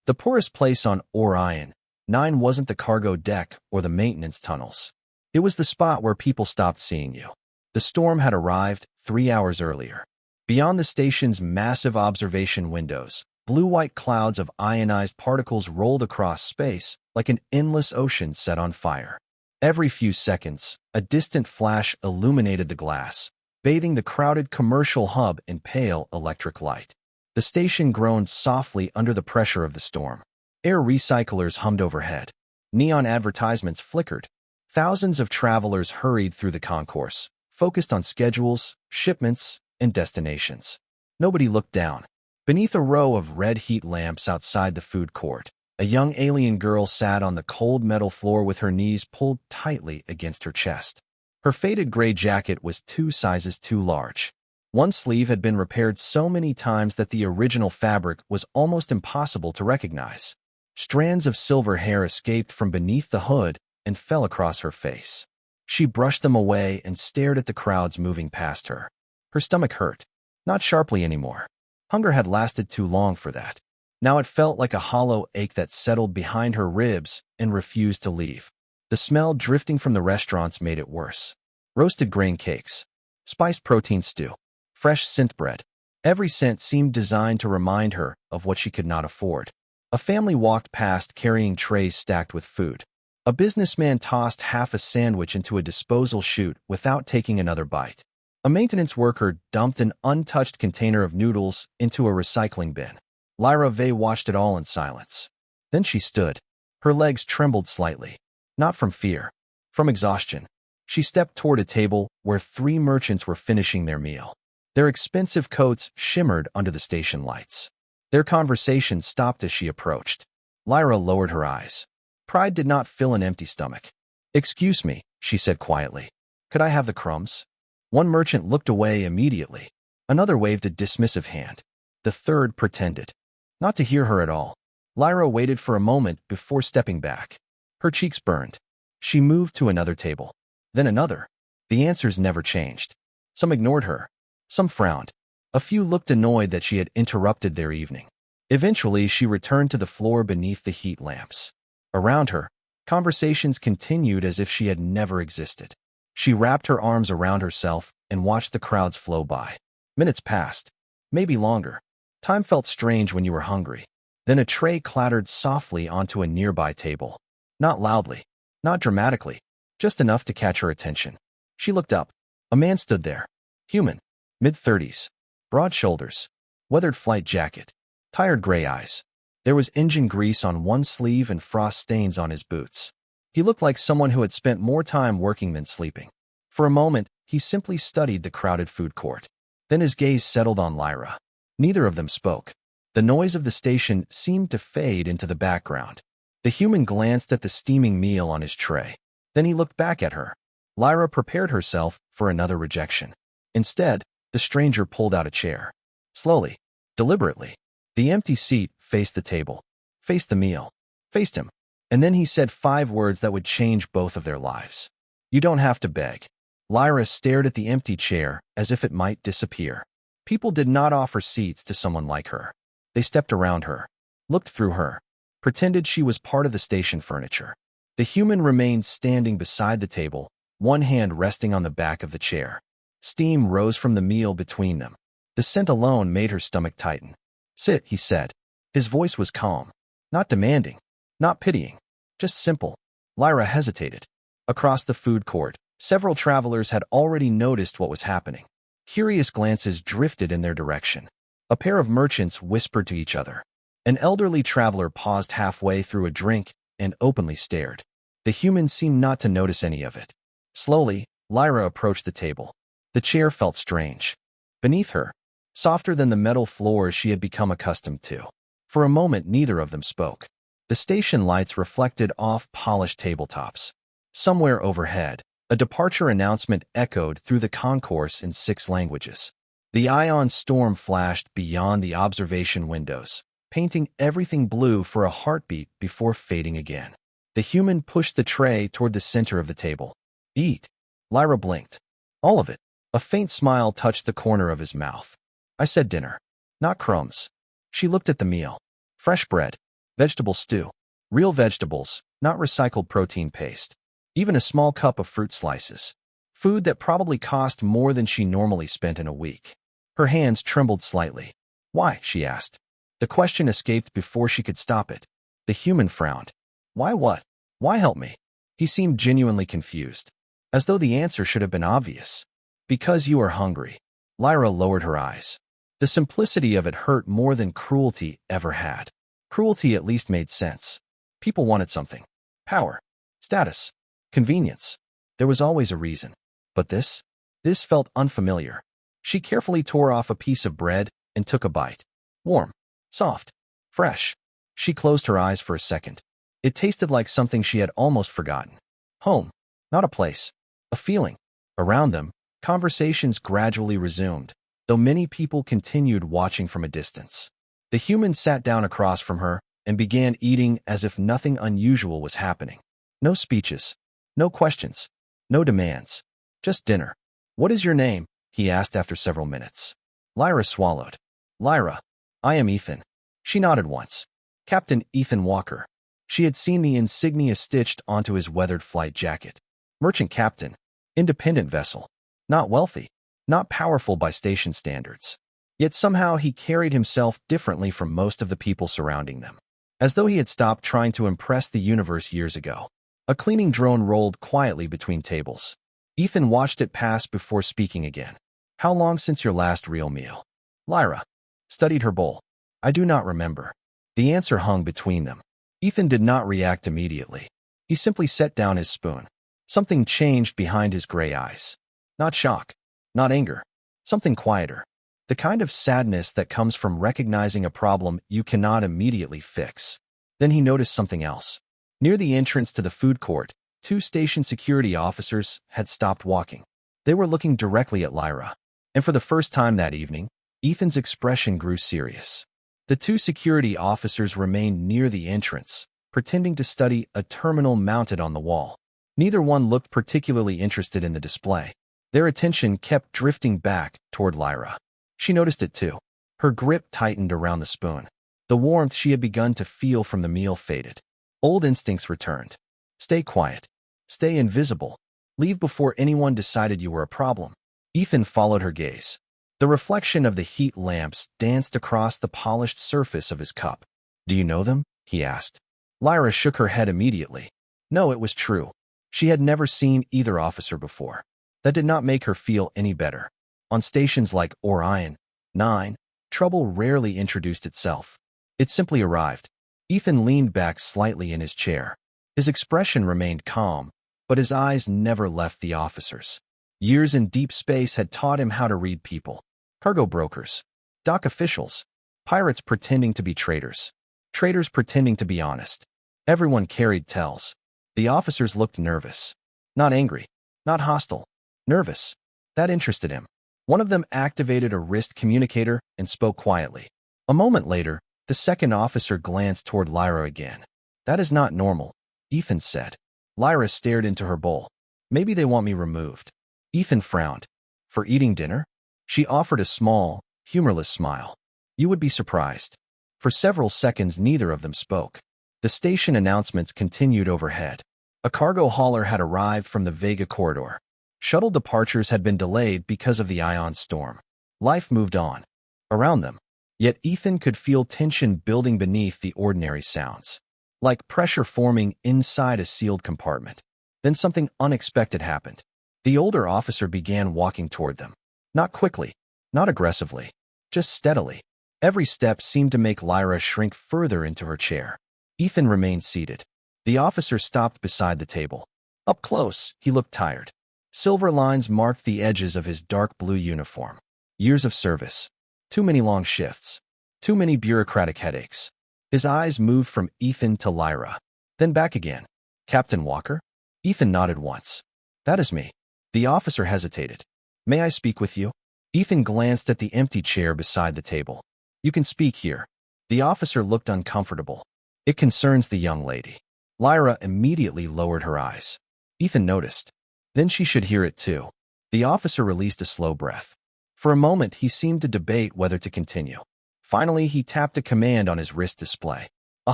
The poorest place on Orion 9 wasn't the cargo deck or the maintenance tunnels. It was the spot where people stopped seeing you. The storm had arrived 3 hours earlier. Beyond the station's massive observation windows, blue-white clouds of ionized particles rolled across space like an endless ocean set on fire. Every few seconds, a distant flash illuminated the glass, bathing the crowded commercial hub in pale electric light. The station groaned softly under the pressure of the storm. Air recyclers hummed overhead. Neon advertisements flickered. Thousands of travelers hurried through the concourse, focused on schedules, shipments, and destinations. Nobody looked down. Beneath a row of red heat lamps outside the food court, a young alien girl sat on the cold metal floor with her knees pulled tightly against her chest. Her faded gray jacket was 2 sizes too large. One sleeve had been repaired so many times that the original fabric was almost impossible to recognize. Strands of silver hair escaped from beneath the hood and fell across her face. She brushed them away and stared at the crowds moving past her. Her stomach hurt, not sharply anymore. Hunger had lasted too long for that. Now it felt like a hollow ache that settled behind her ribs and refused to leave. The smell drifting from the restaurants made it worse. Roasted grain cakes, spiced protein stew, fresh synth bread. Every scent seemed designed to remind her of what she could not afford. A family walked past carrying trays stacked with food. A businessman tossed half a sandwich into a disposal chute without taking another bite. A maintenance worker dumped an untouched container of noodles into a recycling bin. Lyra Vey watched it all in silence. Then she stood. Her legs trembled slightly. Not from fear, from exhaustion. She stepped toward a table where 3 merchants were finishing their meal. Their expensive coats shimmered under the station lights. Their conversation stopped as she approached. Lyra lowered her eyes. Pride did not fill an empty stomach. "Excuse me," she said quietly. "Could I have the crumbs?" One merchant looked away immediately. Another waved a dismissive hand. The third pretended not to hear her at all. Lyra waited for a moment before stepping back. Her cheeks burned. She moved to another table. Then another. The answers never changed. Some ignored her. Some frowned. A few looked annoyed that she had interrupted their evening. Eventually, she returned to the floor beneath the heat lamps. Around her, conversations continued as if she had never existed. She wrapped her arms around herself and watched the crowds flow by. Minutes passed. Maybe longer. Time felt strange when you were hungry. Then a tray clattered softly onto a nearby table. Not loudly. Not dramatically. Just enough to catch her attention. She looked up. A man stood there. Human. Mid-30s. Broad shoulders. Weathered flight jacket. Tired gray eyes. There was engine grease on one sleeve and frost stains on his boots. He looked like someone who had spent more time working than sleeping. For a moment, he simply studied the crowded food court. Then his gaze settled on Lyra. Neither of them spoke. The noise of the station seemed to fade into the background. The human glanced at the steaming meal on his tray. Then he looked back at her. Lyra prepared herself for another rejection. Instead, the stranger pulled out a chair. Slowly, deliberately. The empty seat faced the table, faced the meal, faced him. And then he said 5 words that would change both of their lives. "You don't have to beg." Lyra stared at the empty chair as if it might disappear. People did not offer seats to someone like her. They stepped around her, looked through her, pretended she was part of the station furniture. The human remained standing beside the table, one hand resting on the back of the chair. Steam rose from the meal between them. The scent alone made her stomach tighten. "Sit," he said. His voice was calm, not demanding, not pitying, just simple. Lyra hesitated. Across the food court, several travelers had already noticed what was happening. Curious glances drifted in their direction. A pair of merchants whispered to each other. An elderly traveler paused halfway through a drink and openly stared. The human seemed not to notice any of it. Slowly, Lyra approached the table. The chair felt strange. Beneath her, softer than the metal floors she had become accustomed to. For a moment, neither of them spoke. The station lights reflected off polished tabletops. Somewhere overhead, a departure announcement echoed through the concourse in 6 languages. The ion storm flashed beyond the observation windows, painting everything blue for a heartbeat before fading again. The human pushed the tray toward the center of the table. "Eat." Lyra blinked. "All of it." A faint smile touched the corner of his mouth. "I said dinner, not crumbs." She looked at the meal. Fresh bread, Vegetable stew. Real vegetables, not recycled protein paste. Even a small cup of fruit slices. Food that probably cost more than she normally spent in a week. Her hands trembled slightly. Why? She asked. The question escaped before she could stop it. The human frowned. Why what? Why help me? He seemed genuinely confused, as though the answer should have been obvious. Because you are hungry. Lyra lowered her eyes. The simplicity of it hurt more than cruelty ever had. Cruelty at least made sense. People wanted something. Power. Status. Convenience. There was always a reason. But this felt unfamiliar. She carefully tore off a piece of bread and took a bite. Warm. Soft. Fresh. She closed her eyes for a second. It tasted like something she had almost forgotten. Home. Not a place. A feeling. Around them, conversations gradually resumed, though many people continued watching from a distance. The human sat down across from her and began eating as if nothing unusual was happening. No speeches. No questions. No demands. Just dinner. What is your name? He asked after several minutes. Lyra swallowed. Lyra. I am Ethan. She nodded once. Captain Ethan Walker. She had seen the insignia stitched onto his weathered flight jacket. Merchant captain. Independent vessel. Not wealthy. Not powerful by station standards. Yet somehow he carried himself differently from most of the people surrounding them. As though he had stopped trying to impress the universe years ago. A cleaning drone rolled quietly between tables. Ethan watched it pass before speaking again. How long since your last real meal? Lyra studied her bowl. I do not remember. The answer hung between them. Ethan did not react immediately. He simply set down his spoon. Something changed behind his gray eyes. Not shock. Not anger. Something quieter. The kind of sadness that comes from recognizing a problem you cannot immediately fix. Then he noticed something else. Near the entrance to the food court, 2 station security officers had stopped walking. They were looking directly at Lyra. And for the first time that evening, Ethan's expression grew serious. The 2 security officers remained near the entrance, pretending to study a terminal mounted on the wall. Neither one looked particularly interested in the display. Their attention kept drifting back toward Lyra. She noticed it too. Her grip tightened around the spoon. The warmth she had begun to feel from the meal faded. Old instincts returned. Stay quiet. Stay invisible. Leave before anyone decided you were a problem. Ethan followed her gaze. The reflection of the heat lamps danced across the polished surface of his cup. Do you know them? He asked. Lyra shook her head immediately. No, it was true. She had never seen either officer before. That did not make her feel any better. On stations like Orion 9, trouble rarely introduced itself. It simply arrived. Ethan leaned back slightly in his chair. His expression remained calm, but his eyes never left the officers. Years in deep space had taught him how to read people. Cargo brokers, dock officials, pirates pretending to be traitors, traitors pretending to be honest. Everyone carried tells. The officers looked nervous. Not angry, not hostile, nervous. That interested him. One of them activated a wrist communicator and spoke quietly. A moment later, the second officer glanced toward Lyra again. That is not normal, Ethan said. Lyra stared into her bowl. Maybe they want me removed. Ethan frowned. For eating dinner? She offered a small, humorless smile. You would be surprised. For several seconds neither of them spoke. The station announcements continued overhead. A cargo hauler had arrived from the Vega corridor. Shuttle departures had been delayed because of the ion storm. Life moved on. Around them. Yet Ethan could feel tension building beneath the ordinary sounds. Like pressure forming inside a sealed compartment. Then something unexpected happened. The older officer began walking toward them. Not quickly, not aggressively, just steadily. Every step seemed to make Lyra shrink further into her chair. Ethan remained seated. The officer stopped beside the table. Up close, he looked tired. Silver lines marked the edges of his dark blue uniform. Years of service. Too many long shifts. Too many bureaucratic headaches. His eyes moved from Ethan to Lyra, then back again. Captain Walker? Ethan nodded once. That is me. The officer hesitated. May I speak with you? Ethan glanced at the empty chair beside the table. You can speak here. The officer looked uncomfortable. It concerns the young lady. Lyra immediately lowered her eyes. Ethan noticed. Then she should hear it too. The officer released a slow breath. For a moment, he seemed to debate whether to continue. Finally, he tapped a command on his wrist display. A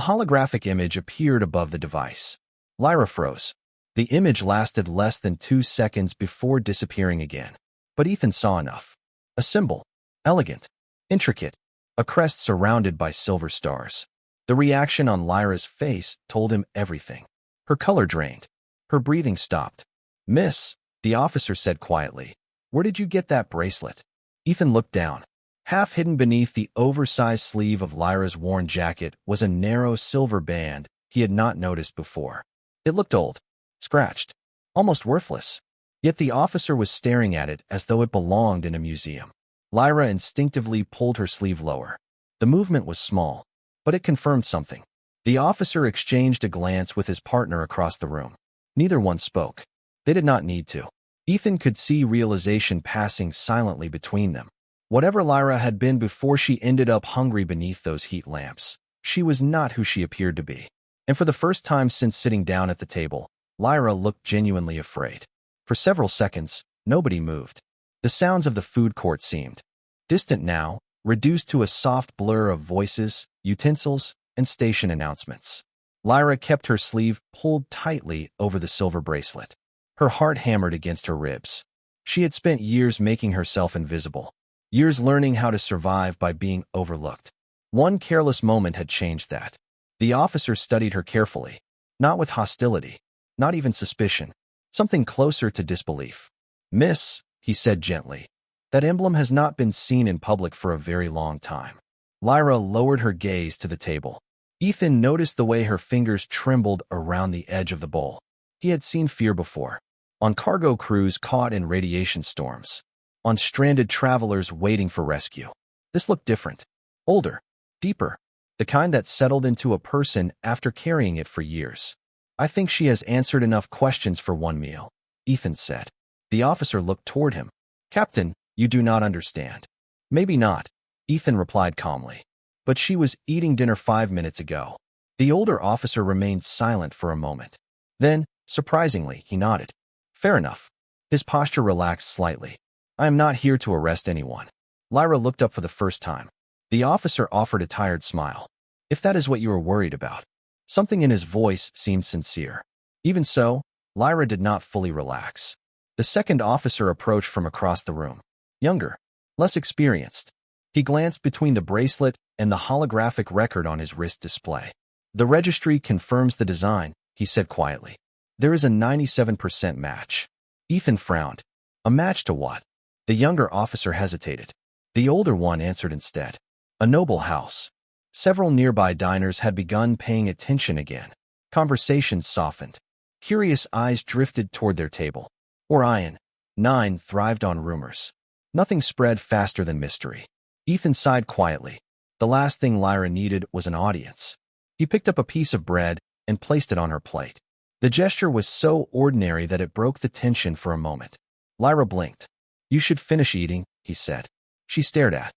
holographic image appeared above the device. Lyra froze. The image lasted less than 2 seconds before disappearing again. But Ethan saw enough. A symbol. Elegant. Intricate. A crest surrounded by silver stars. The reaction on Lyra's face told him everything. Her color drained. Her breathing stopped. "Miss," the officer said quietly, "where did you get that bracelet?" Ethan looked down. Half hidden beneath the oversized sleeve of Lyra's worn jacket was a narrow silver band he had not noticed before. It looked old, scratched, almost worthless. Yet the officer was staring at it as though it belonged in a museum. Lyra instinctively pulled her sleeve lower. The movement was small, but it confirmed something. The officer exchanged a glance with his partner across the room. Neither one spoke. They did not need to. Ethan could see realization passing silently between them. Whatever Lyra had been before she ended up hungry beneath those heat lamps, she was not who she appeared to be. And for the first time since sitting down at the table, Lyra looked genuinely afraid. For several seconds, nobody moved. The sounds of the food court seemed distant now, reduced to a soft blur of voices, utensils, and station announcements. Lyra kept her sleeve pulled tightly over the silver bracelet. Her heart hammered against her ribs. She had spent years making herself invisible. Years learning how to survive by being overlooked. One careless moment had changed that. The officer studied her carefully. Not with hostility. Not even suspicion. Something closer to disbelief. "Miss," he said gently, "that emblem has not been seen in public for a very long time." Lyra lowered her gaze to the table. Ethan noticed the way her fingers trembled around the edge of the bowl. He had seen fear before. On cargo crews caught in radiation storms. On stranded travelers waiting for rescue. This looked different. Older. Deeper. The kind that settled into a person after carrying it for years. "I think she has answered enough questions for one meal," Ethan said. The officer looked toward him. "Captain, you do not understand." "Maybe not," Ethan replied calmly. "But she was eating dinner 5 minutes ago." The older officer remained silent for a moment. Then, surprisingly, he nodded. "Fair enough." His posture relaxed slightly. "I am not here to arrest anyone." Lyra looked up for the first time. The officer offered a tired smile. "If that is what you are worried about." Something in his voice seemed sincere. Even so, Lyra did not fully relax. The second officer approached from across the room. Younger. Less experienced. He glanced between the bracelet and the holographic record on his wrist display. "The registry confirms the design," he said quietly. "There is a 97% match." Ethan frowned. "A match to what?" The younger officer hesitated. The older one answered instead. "A noble house." Several nearby diners had begun paying attention again. Conversations softened. Curious eyes drifted toward their table. Orion, 9, thrived on rumors. Nothing spread faster than mystery. Ethan sighed quietly. The last thing Lyra needed was an audience. He picked up a piece of bread and placed it on her plate. The gesture was so ordinary that it broke the tension for a moment. Lyra blinked. "You should finish eating," he said. She stared at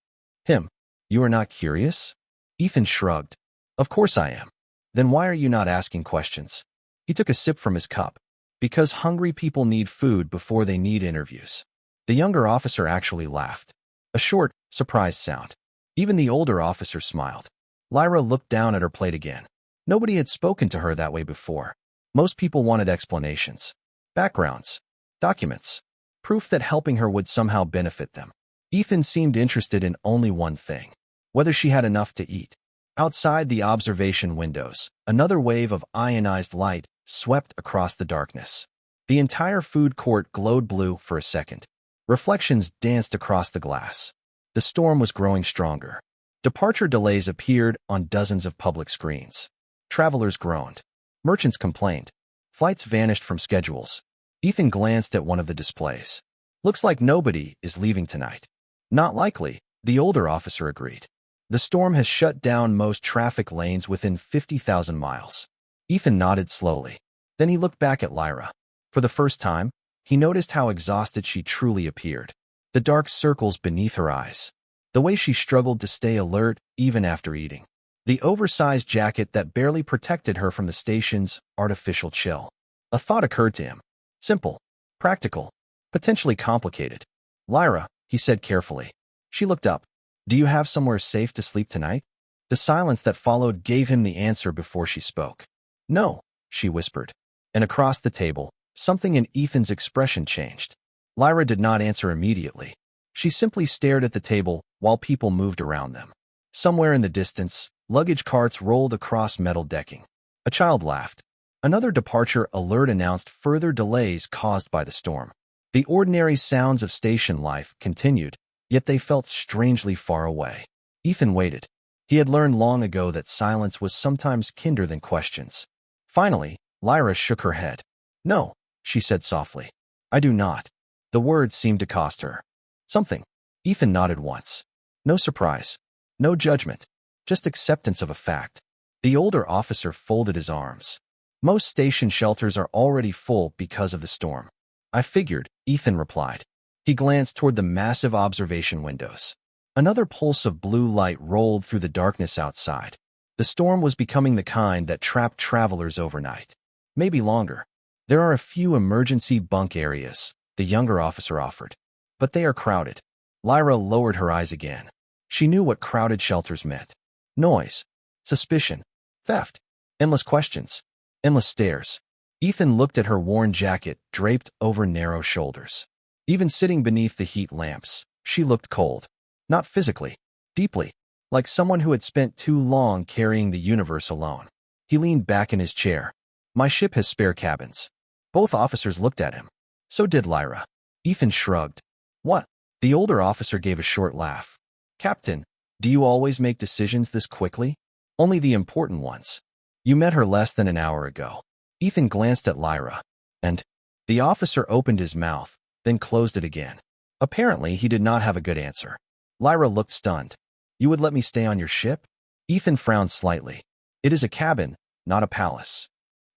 him. "You are not curious?" Ethan shrugged. "Of course I am." "Then why are you not asking questions?" He took a sip from his cup. "Because hungry people need food before they need interviews." The younger officer actually laughed. A short, surprised sound. Even the older officer smiled. Lyra looked down at her plate again. Nobody had spoken to her that way before. Most people wanted explanations. Backgrounds. Documents. Proof that helping her would somehow benefit them. Ethan seemed interested in only one thing. Whether she had enough to eat. Outside the observation windows, another wave of ionized light swept across the darkness. The entire food court glowed blue for a second. Reflections danced across the glass. The storm was growing stronger. Departure delays appeared on dozens of public screens. Travelers groaned. Merchants complained. Flights vanished from schedules. Ethan glanced at one of the displays. "Looks like nobody is leaving tonight." "Not likely," the older officer agreed. "The storm has shut down most traffic lanes within 50,000 miles. Ethan nodded slowly. Then he looked back at Lyra. For the first time, he noticed how exhausted she truly appeared. The dark circles beneath her eyes. The way she struggled to stay alert even after eating. The oversized jacket that barely protected her from the station's artificial chill. A thought occurred to him. Simple. Practical. Potentially complicated. "Lyra," he said carefully. She looked up. "Do you have somewhere safe to sleep tonight?" The silence that followed gave him the answer before she spoke. "No," she whispered. And across the table, something in Ethan's expression changed. Lyra did not answer immediately. She simply stared at the table while people moved around them. Somewhere in the distance, luggage carts rolled across metal decking. A child laughed. Another departure alert announced further delays caused by the storm. The ordinary sounds of station life continued, yet they felt strangely far away. Ethan waited. He had learned long ago that silence was sometimes kinder than questions. Finally, Lyra shook her head. "No," she said softly. "I do not." The words seemed to cost her something. Ethan nodded once. No surprise. No judgment. Just acceptance of a fact. The older officer folded his arms. "Most station shelters are already full because of the storm." "I figured," Ethan replied. He glanced toward the massive observation windows. Another pulse of blue light rolled through the darkness outside. The storm was becoming the kind that trapped travelers overnight. Maybe longer. "There are a few emergency bunk areas," the younger officer offered. "But they are crowded." Lyra lowered her eyes again. She knew what crowded shelters meant. Noise. Suspicion. Theft. Endless questions. Endless stares. Ethan looked at her worn jacket draped over narrow shoulders. Even sitting beneath the heat lamps, she looked cold. Not physically. Deeply. Like someone who had spent too long carrying the universe alone. He leaned back in his chair. "My ship has spare cabins." Both officers looked at him. So did Lyra. Ethan shrugged. "What?" The older officer gave a short laugh. "Captain, do you always make decisions this quickly?" "Only the important ones." "You met her less than an hour ago." Ethan glanced at Lyra. "And?" The officer opened his mouth, then closed it again. Apparently, he did not have a good answer. Lyra looked stunned. "You would let me stay on your ship?" Ethan frowned slightly. "It is a cabin, not a palace."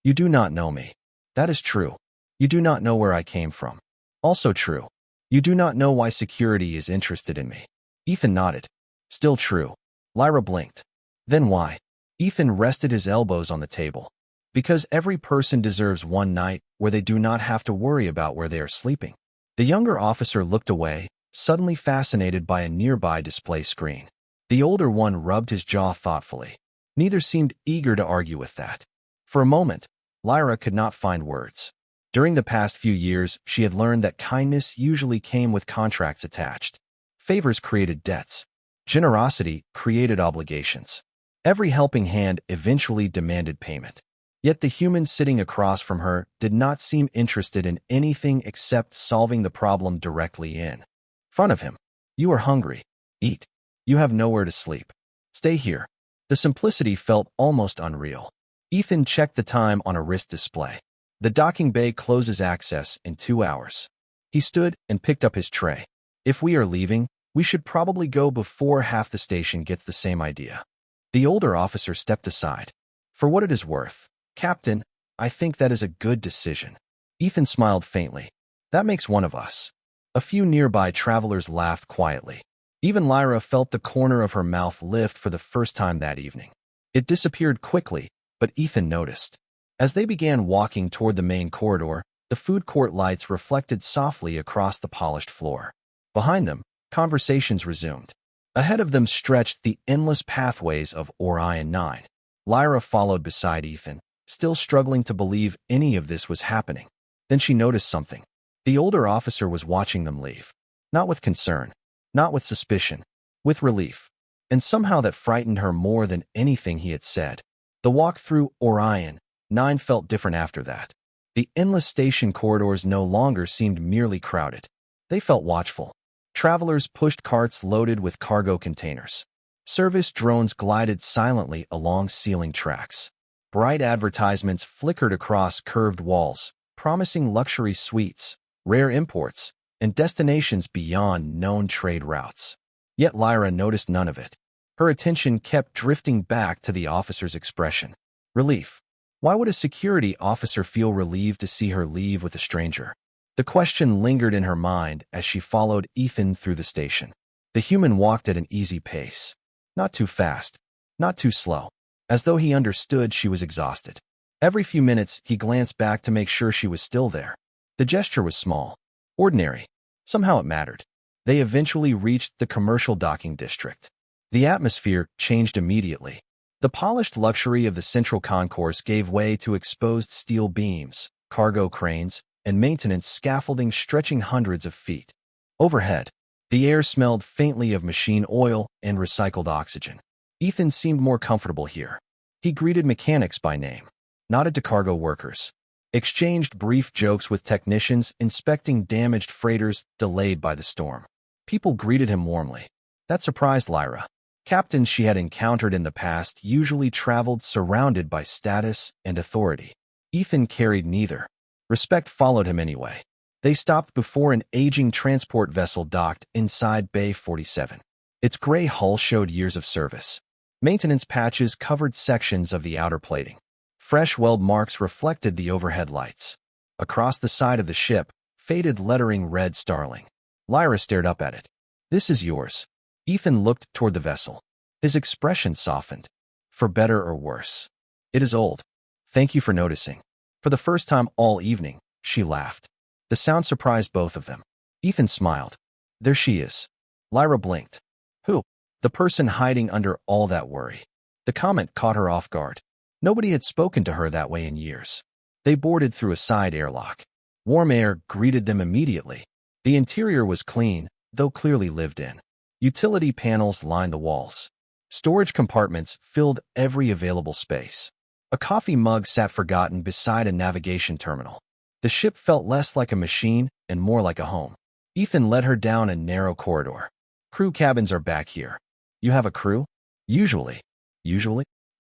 "You do not know me." "That is true. You do not know where I came from." "Also true. You do not know why security is interested in me." Ethan nodded. "Still true." Lyra blinked. "Then why?" Ethan rested his elbows on the table. "Because every person deserves one night where they do not have to worry about where they are sleeping." The younger officer looked away, suddenly fascinated by a nearby display screen. The older one rubbed his jaw thoughtfully. Neither seemed eager to argue with that. For a moment, Lyra could not find words. During the past few years, she had learned that kindness usually came with contracts attached. Favors created debts. Generosity created obligations. Every helping hand eventually demanded payment. Yet the human sitting across from her did not seem interested in anything except solving the problem directly in front of him. "You are hungry. Eat. You have nowhere to sleep. Stay here." The simplicity felt almost unreal. Ethan checked the time on a wrist display. "The docking bay closes access in 2 hours." He stood and picked up his tray. "If we are leaving, we should probably go before half the station gets the same idea." The older officer stepped aside. "For what it is worth, Captain, I think that is a good decision." Ethan smiled faintly. "That makes one of us." A few nearby travelers laughed quietly. Even Lyra felt the corner of her mouth lift for the first time that evening. It disappeared quickly, but Ethan noticed. As they began walking toward the main corridor, the food court lights reflected softly across the polished floor. Behind them, conversations resumed. Ahead of them stretched the endless pathways of Orion 9. Lyra followed beside Ethan, still struggling to believe any of this was happening. Then she noticed something. The older officer was watching them leave. Not with concern, not with suspicion, with relief. And somehow that frightened her more than anything he had said. The walk through Orion 9 felt different after that. The endless station corridors no longer seemed merely crowded. They felt watchful. Travelers pushed carts loaded with cargo containers. Service drones glided silently along ceiling tracks. Bright advertisements flickered across curved walls, promising luxury suites, rare imports, and destinations beyond known trade routes. Yet Lyra noticed none of it. Her attention kept drifting back to the officer's expression. Relief. Why would a security officer feel relieved to see her leave with a stranger? The question lingered in her mind as she followed Ethan through the station. The human walked at an easy pace. Not too fast, not too slow, as though he understood she was exhausted. Every few minutes, he glanced back to make sure she was still there. The gesture was small, ordinary. Somehow it mattered. They eventually reached the commercial docking district. The atmosphere changed immediately. The polished luxury of the central concourse gave way to exposed steel beams, cargo cranes, and maintenance scaffolding stretching hundreds of feet. Overhead, the air smelled faintly of machine oil and recycled oxygen. Ethan seemed more comfortable here. He greeted mechanics by name, nodded to cargo workers, exchanged brief jokes with technicians inspecting damaged freighters delayed by the storm. People greeted him warmly. That surprised Lyra. Captains she had encountered in the past usually traveled surrounded by status and authority. Ethan carried neither. Respect followed him anyway. They stopped before an aging transport vessel docked inside Bay 47. Its gray hull showed years of service. Maintenance patches covered sections of the outer plating. Fresh weld marks reflected the overhead lights. Across the side of the ship, faded lettering read Starling. Lyra stared up at it. "This is yours." Ethan looked toward the vessel. His expression softened. "For better or worse." "It is old. Thank you for noticing." For the first time all evening, she laughed. The sound surprised both of them. Ethan smiled. "There she is." Lyra blinked. "Who?" "The person hiding under all that worry." The comment caught her off guard. Nobody had spoken to her that way in years. They boarded through a side airlock. Warm air greeted them immediately. The interior was clean, though clearly lived in. Utility panels lined the walls. Storage compartments filled every available space. A coffee mug sat forgotten beside a navigation terminal. The ship felt less like a machine and more like a home. Ethan led her down a narrow corridor. "Crew cabins are back here." "You have a crew?" Usually.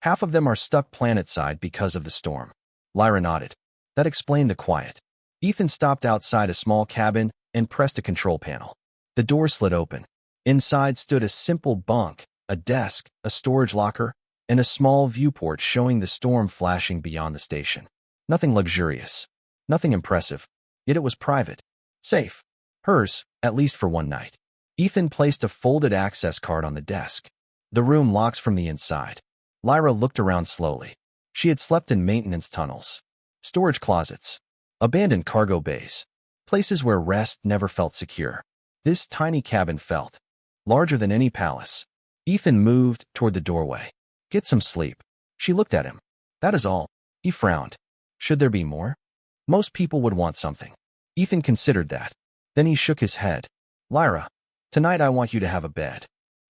Half of them are stuck planetside because of the storm." Lyra nodded. That explained the quiet. Ethan stopped outside a small cabin and pressed a control panel. The door slid open. Inside stood a simple bunk, a desk, a storage locker, and a small viewport showing the storm flashing beyond the station. Nothing luxurious. Nothing impressive. Yet it was private. Safe. Hers, at least for one night. Ethan placed a folded access card on the desk. The room locks from the inside. Lyra looked around slowly. She had slept in maintenance tunnels, storage closets, abandoned cargo bays, places where rest never felt secure. This tiny cabin felt larger than any palace. Ethan moved toward the doorway. "Get some sleep." She looked at him. "That is all." He frowned. "Should there be more?" "Most people would want something." Ethan considered that. Then he shook his head. "Lyra, tonight I want you to have a bed."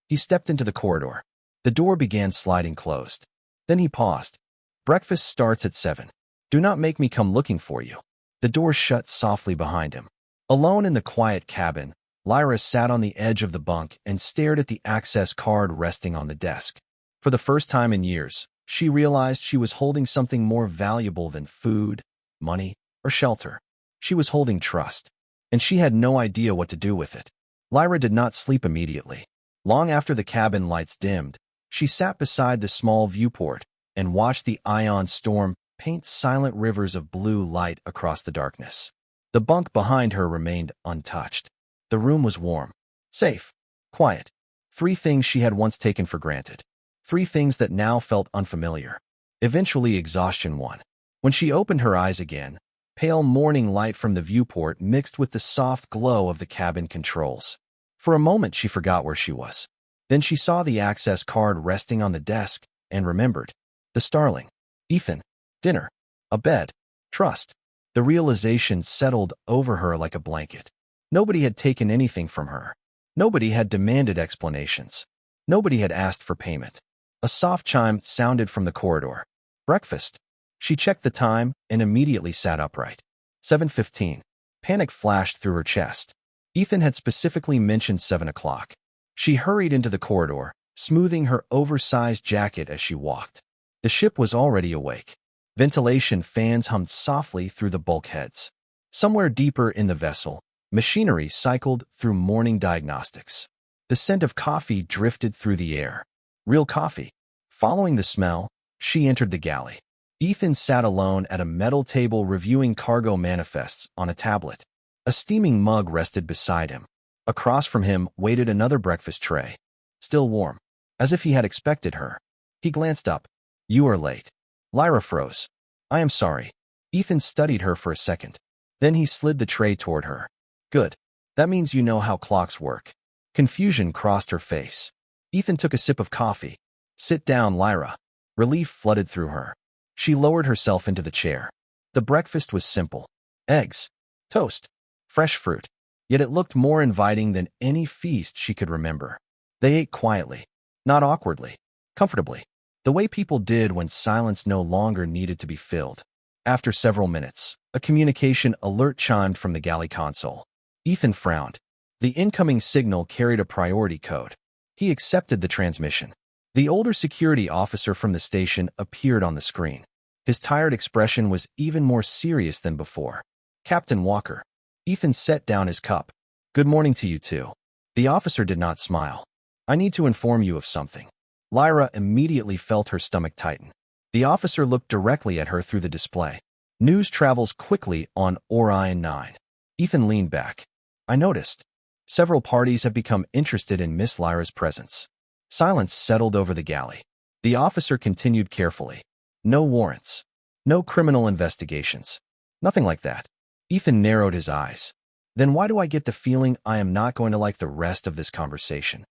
He stepped into the corridor. The door began sliding closed. Then he paused. "Breakfast starts at 7. Do not make me come looking for you." The door shut softly behind him. Alone in the quiet cabin, Lyra sat on the edge of the bunk and stared at the access card resting on the desk. For the first time in years, she realized she was holding something more valuable than food, money, or shelter. She was holding trust, and she had no idea what to do with it. Lyra did not sleep immediately. Long after the cabin lights dimmed, she sat beside the small viewport and watched the ion storm paint silent rivers of blue light across the darkness. The bunk behind her remained untouched. The room was warm, safe, quiet. 3 things she had once taken for granted. 3 things that now felt unfamiliar. Eventually exhaustion won. When she opened her eyes again, pale morning light from the viewport mixed with the soft glow of the cabin controls. For a moment she forgot where she was. Then she saw the access card resting on the desk and remembered. The Starling. Ethan. Dinner. A bed. Trust. The realization settled over her like a blanket. Nobody had taken anything from her. Nobody had demanded explanations. Nobody had asked for payment. A soft chime sounded from the corridor. Breakfast. She checked the time and immediately sat upright. 7:15. Panic flashed through her chest. Ethan had specifically mentioned 7 o'clock. She hurried into the corridor, smoothing her oversized jacket as she walked. The ship was already awake. Ventilation fans hummed softly through the bulkheads. Somewhere deeper in the vessel, machinery cycled through morning diagnostics. The scent of coffee drifted through the air. Real coffee. Following the smell, she entered the galley. Ethan sat alone at a metal table reviewing cargo manifests on a tablet. A steaming mug rested beside him. Across from him waited another breakfast tray, still warm, as if he had expected her. He glanced up. "You are late." Lyra froze. "I am sorry." Ethan studied her for a second. Then he slid the tray toward her. "Good. That means you know how clocks work." Confusion crossed her face. Ethan took a sip of coffee. Sit down, Lyra. Relief flooded through her. She lowered herself into the chair. The breakfast was simple. Eggs, toast, fresh fruit. Yet it looked more inviting than any feast she could remember. They ate quietly, not awkwardly, comfortably, the way people did when silence no longer needed to be filled. After several minutes, a communication alert chimed from the galley console. Ethan frowned. The incoming signal carried a priority code. He accepted the transmission. The older security officer from the station appeared on the screen. His tired expression was even more serious than before. Captain Walker. Ethan set down his cup. Good morning to you too. The officer did not smile. I need to inform you of something. Lyra immediately felt her stomach tighten. The officer looked directly at her through the display. News travels quickly on Orion 9. Ethan leaned back. I noticed. Several parties have become interested in Miss Lyra's presence. Silence settled over the galley. The officer continued carefully. No warrants. No criminal investigations. Nothing like that. Ethan narrowed his eyes. Then why do I get the feeling I am not going to like the rest of this conversation?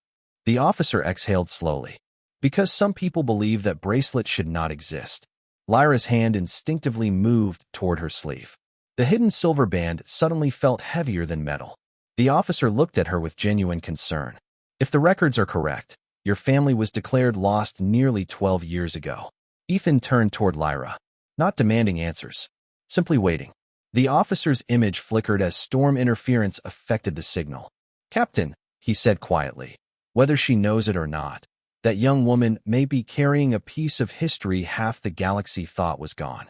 The officer exhaled slowly. Because some people believe that bracelets should not exist. Lyra's hand instinctively moved toward her sleeve. The hidden silver band suddenly felt heavier than metal. The officer looked at her with genuine concern. If the records are correct, your family was declared lost nearly 12 years ago. Ethan turned toward Lyra, not demanding answers, simply waiting. The officer's image flickered as storm interference affected the signal. Captain, he said quietly, whether she knows it or not, that young woman may be carrying a piece of history half the galaxy thought was gone.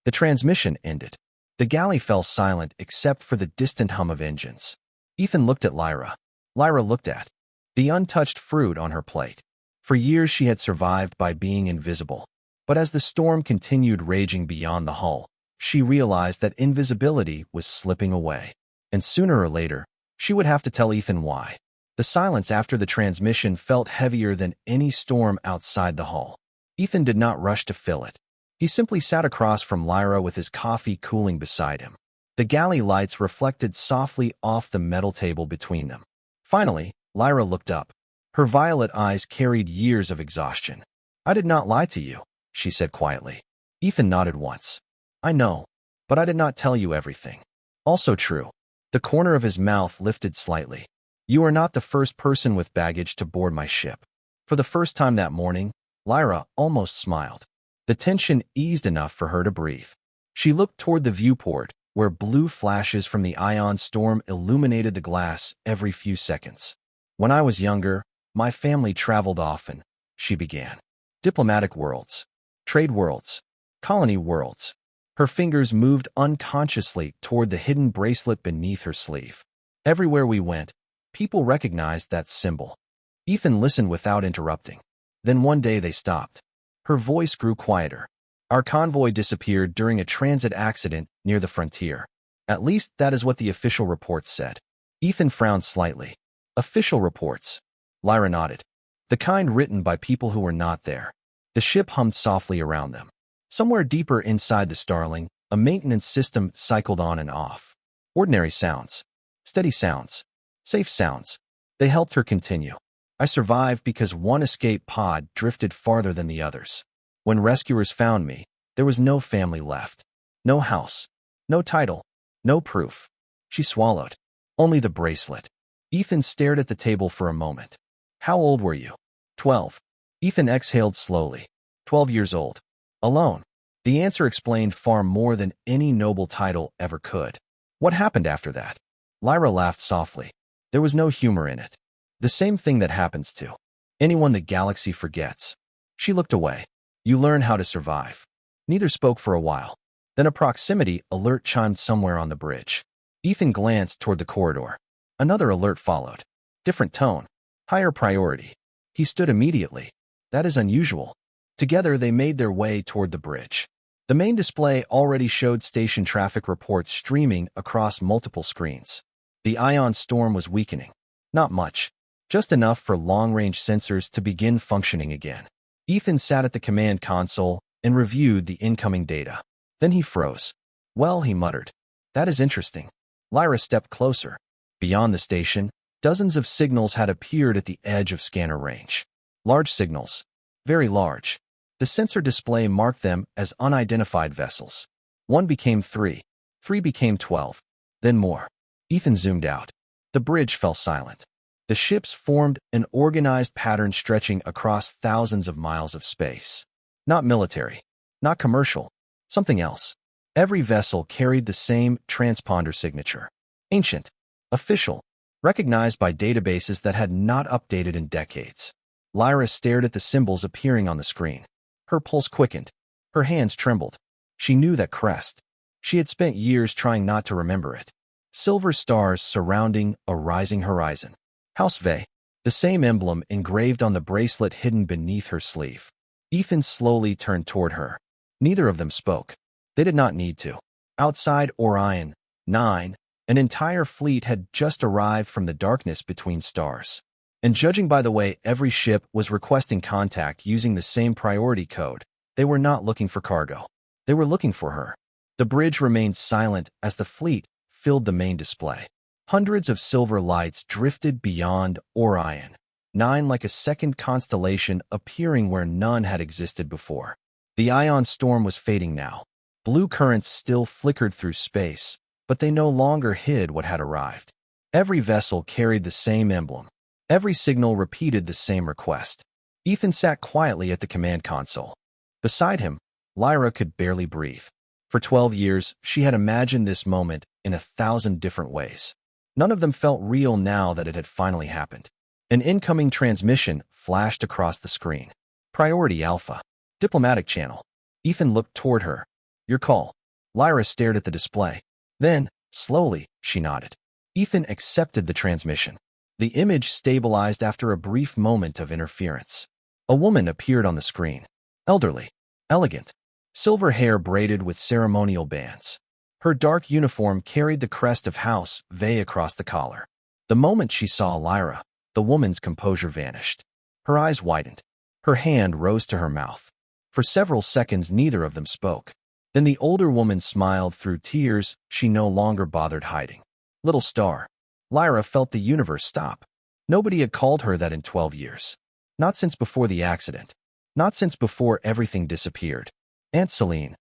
The transmission ended. The galley fell silent except for the distant hum of engines. Ethan looked at Lyra. Lyra looked at the untouched fruit on her plate. For years she had survived by being invisible. But as the storm continued raging beyond the hull, she realized that invisibility was slipping away. And sooner or later, she would have to tell Ethan why. The silence after the transmission felt heavier than any storm outside the hull. Ethan did not rush to fill it. He simply sat across from Lyra with his coffee cooling beside him. The galley lights reflected softly off the metal table between them. Finally, Lyra looked up. Her violet eyes carried years of exhaustion. I did not lie to you, she said quietly. Ethan nodded once. I know, but I did not tell you everything. Also true. The corner of his mouth lifted slightly. You are not the first person with baggage to board my ship. For the first time that morning, Lyra almost smiled. The tension eased enough for her to breathe. She looked toward the viewport, where blue flashes from the ion storm illuminated the glass every few seconds. When I was younger, my family traveled often, she began. Diplomatic worlds, trade worlds, colony worlds. Her fingers moved unconsciously toward the hidden bracelet beneath her sleeve. Everywhere we went, people recognized that symbol. Ethan listened without interrupting. Then one day they stopped. Her voice grew quieter. Our convoy disappeared during a transit accident near the frontier. At least that is what the official reports said. Ethan frowned slightly. Official reports. Lyra nodded. The kind written by people who were not there. The ship hummed softly around them. Somewhere deeper inside the Starling, a maintenance system cycled on and off. Ordinary sounds. Steady sounds. Safe sounds. They helped her continue. I survived because one escape pod drifted farther than the others. When rescuers found me, there was no family left. No house. No title. No proof. She swallowed. Only the bracelet. Ethan stared at the table for a moment. How old were you? 12. Ethan exhaled slowly. 12 years old. Alone. The answer explained far more than any noble title ever could. What happened after that? Lyra laughed softly. There was no humor in it. The same thing that happens to anyone the galaxy forgets. She looked away. You learn how to survive. Neither spoke for a while. Then a proximity alert chimed somewhere on the bridge. Ethan glanced toward the corridor. Another alert followed. Different tone. Higher priority. He stood immediately. That is unusual. Together they made their way toward the bridge. The main display already showed station traffic reports streaming across multiple screens. The ion storm was weakening. Not much. Just enough for long-range sensors to begin functioning again. Ethan sat at the command console and reviewed the incoming data. Then he froze. Well, he muttered. That is interesting. Lyra stepped closer. Beyond the station, dozens of signals had appeared at the edge of scanner range. Large signals. Very large. The sensor display marked them as unidentified vessels. 1 became 3. 3 became 12. Then more. Ethan zoomed out. The bridge fell silent. The ships formed an organized pattern stretching across thousands of miles of space. Not military. Not commercial. Something else. Every vessel carried the same transponder signature. Ancient. Official. Recognized by databases that had not updated in decades. Lyra stared at the symbols appearing on the screen. Her pulse quickened. Her hands trembled. She knew that crest. She had spent years trying not to remember it. Silver stars surrounding a rising horizon. House Vey. The same emblem engraved on the bracelet hidden beneath her sleeve. Ethan slowly turned toward her. Neither of them spoke. They did not need to. Outside Orion, 9, an entire fleet had just arrived from the darkness between stars. And judging by the way every ship was requesting contact using the same priority code, they were not looking for cargo. They were looking for her. The bridge remained silent as the fleet filled the main display. Hundreds of silver lights drifted beyond Orion, 9 like a second constellation appearing where none had existed before. The ion storm was fading now. Blue currents still flickered through space, but they no longer hid what had arrived. Every vessel carried the same emblem. Every signal repeated the same request. Ethan sat quietly at the command console. Beside him, Lyra could barely breathe. For 12 years, she had imagined this moment in 1,000 different ways. None of them felt real now that it had finally happened. An incoming transmission flashed across the screen. Priority Alpha. Diplomatic channel. Ethan looked toward her. Your call. Lyra stared at the display. Then, slowly, she nodded. Ethan accepted the transmission. The image stabilized after a brief moment of interference. A woman appeared on the screen. Elderly. Elegant. Silver hair braided with ceremonial bands. Her dark uniform carried the crest of House Vey across the collar. The moment she saw Lyra, the woman's composure vanished. Her eyes widened. Her hand rose to her mouth. For several seconds, neither of them spoke. Then the older woman smiled through tears she no longer bothered hiding. Little star. Lyra felt the universe stop. Nobody had called her that in 12 years. Not since before the accident. Not since before everything disappeared. Aunt Celine.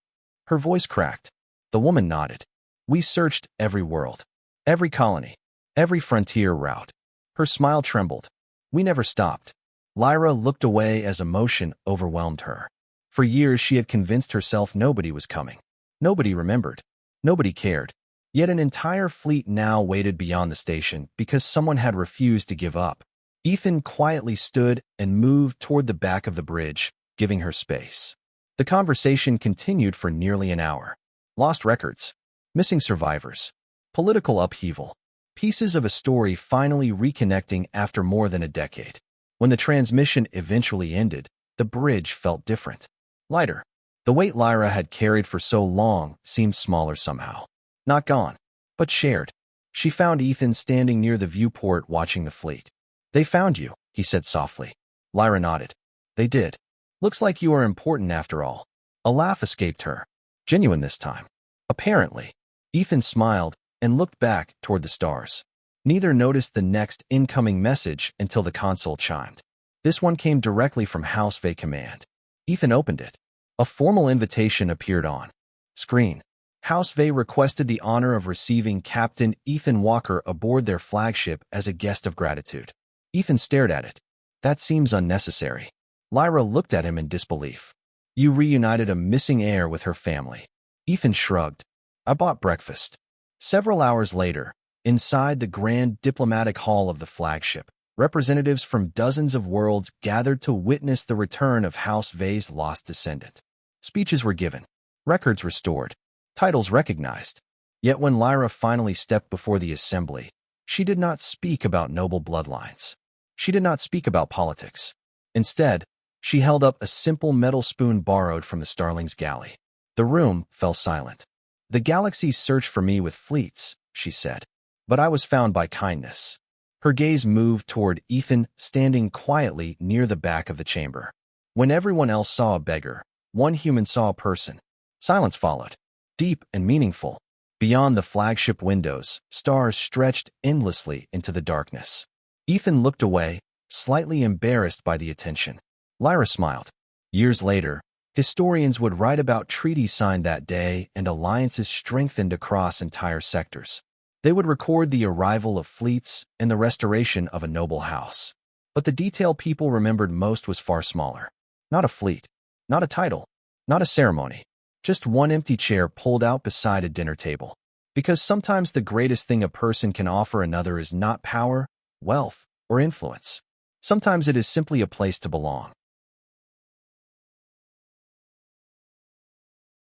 Her voice cracked. The woman nodded. We searched every world. Every colony. Every frontier route. Her smile trembled. We never stopped. Lyra looked away as emotion overwhelmed her. For years she had convinced herself nobody was coming. Nobody remembered. Nobody cared. Yet an entire fleet now waited beyond the station because someone had refused to give up. Ethan quietly stood and moved toward the back of the bridge, giving her space. The conversation continued for nearly an hour. Lost records. Missing survivors. Political upheaval. Pieces of a story finally reconnecting after more than a decade. When the transmission eventually ended, the bridge felt different. Lighter. The weight Lyra had carried for so long seemed smaller somehow. Not gone, but shared. She found Ethan standing near the viewport watching the fleet. They found you, he said softly. Lyra nodded. They did. Looks like you are important after all. A laugh escaped her. Genuine this time. Apparently. Ethan smiled and looked back toward the stars. Neither noticed the next incoming message until the console chimed. This one came directly from House Vey Command. Ethan opened it. A formal invitation appeared on screen. House Vey requested the honor of receiving Captain Ethan Walker aboard their flagship as a guest of gratitude. Ethan stared at it. That seems unnecessary. Lyra looked at him in disbelief. You reunited a missing heir with her family. Ethan shrugged. I bought breakfast. Several hours later, inside the grand diplomatic hall of the flagship, representatives from dozens of worlds gathered to witness the return of House Vey's lost descendant. Speeches were given, records restored, titles recognized. Yet when Lyra finally stepped before the assembly, she did not speak about noble bloodlines. She did not speak about politics. Instead, she held up a simple metal spoon borrowed from the Starling's galley. The room fell silent. The galaxy searched for me with fleets, she said, but I was found by kindness. Her gaze moved toward Ethan, standing quietly near the back of the chamber. When everyone else saw a beggar, one human saw a person. Silence followed, deep and meaningful. Beyond the flagship windows, stars stretched endlessly into the darkness. Ethan looked away, slightly embarrassed by the attention. Lyra smiled. Years later, historians would write about treaties signed that day and alliances strengthened across entire sectors. They would record the arrival of fleets and the restoration of a noble house. But the detail people remembered most was far smaller. Not a fleet, not a title, not a ceremony, just one empty chair pulled out beside a dinner table. Because sometimes the greatest thing a person can offer another is not power, wealth, or influence. Sometimes it is simply a place to belong.